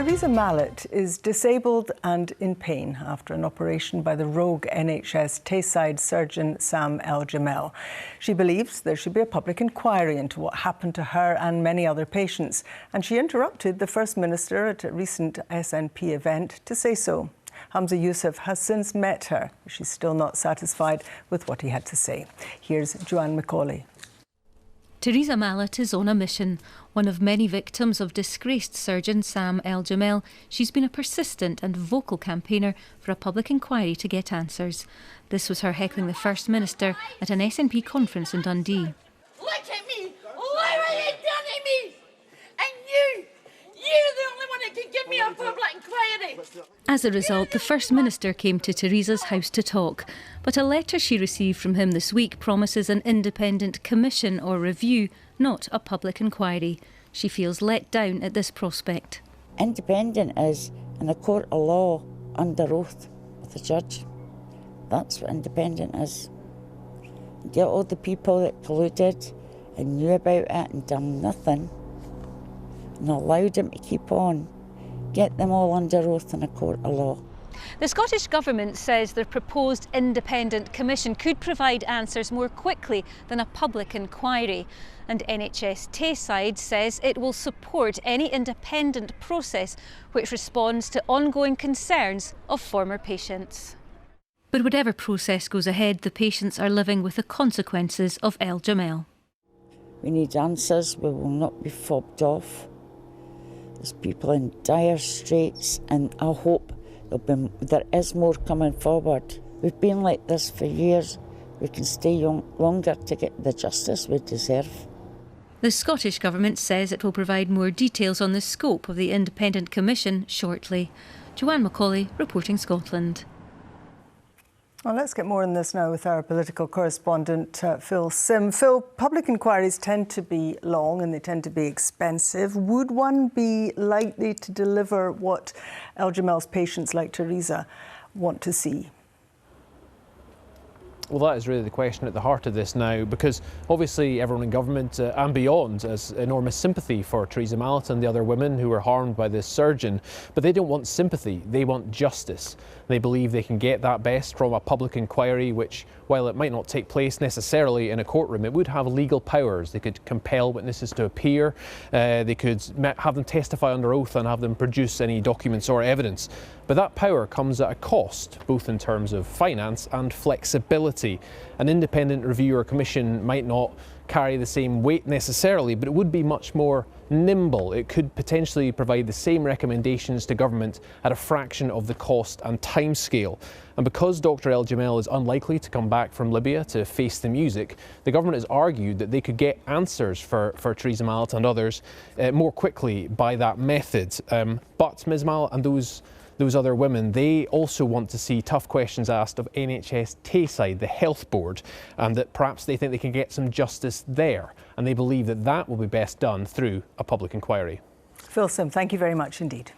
Theresa Mallett is disabled and in pain after an operation by the rogue NHS Tayside surgeon Sam Eljamel. She believes there should be a public inquiry into what happened to her and many other patients, and she interrupted the First Minister at a recent SNP event to say so. Humza Yousaf has since met her. She's still not satisfied with what he had to say. Here's Joanne Macaulay. Theresa Mallett is on a mission. One of many victims of disgraced surgeon Sam Eljamel, she's been a persistent and vocal campaigner for a public inquiry to get answers. This was her heckling the First Minister at an SNP conference in Dundee. Look at me! Why were you done to me? And you're the only one that can give me a public inquiry. As a result, the First Minister came to Theresa's house to talk. But a letter she received from him this week promises an independent commission or review, not a public inquiry. She feels let down at this prospect. Independent is in a court of law under oath with a judge. That's what independent is. Get all the people that colluded and knew about it and done nothing and allowed them to keep on. Get them all under oath in a court of law. The Scottish Government says their proposed independent commission could provide answers more quickly than a public inquiry. And NHS Tayside says it will support any independent process which responds to ongoing concerns of former patients. But whatever process goes ahead, the patients are living with the consequences of Eljamel. We need answers. We will not be fobbed off. There's people in dire straits, and I hope there is more coming forward. We've been like this for years. We can stay longer to get the justice we deserve. The Scottish Government says it will provide more details on the scope of the independent commission shortly. Joanne Macaulay, reporting Scotland. Well, let's get more on this now with our political correspondent, Phil Sim. Phil, public inquiries tend to be long and they tend to be expensive. Would one be likely to deliver what Eljamel's patients like Theresa want to see? Well, that is really the question at the heart of this now, because obviously everyone in government and beyond has enormous sympathy for Theresa Mallett and the other women who were harmed by this surgeon. But they don't want sympathy, they want justice. They believe they can get that best from a public inquiry, which, while it might not take place necessarily in a courtroom, it would have legal powers. They could compel witnesses to appear, they could have them testify under oath and have them produce any documents or evidence. But that power comes at a cost, both in terms of finance and flexibility. An independent review or commission might not carry the same weight necessarily, but it would be much more nimble. It could potentially provide the same recommendations to government at a fraction of the cost and timescale. And because Dr. Eljamel is unlikely to come back from Libya to face the music, the government has argued that they could get answers for Theresa Mallett and others more quickly by that method. But Ms Mallett and those other women, they also want to see tough questions asked of NHS Tayside, the health board, and that perhaps they think they can get some justice there. And they believe that that will be best done through a public inquiry. Phil Sim, thank you very much indeed.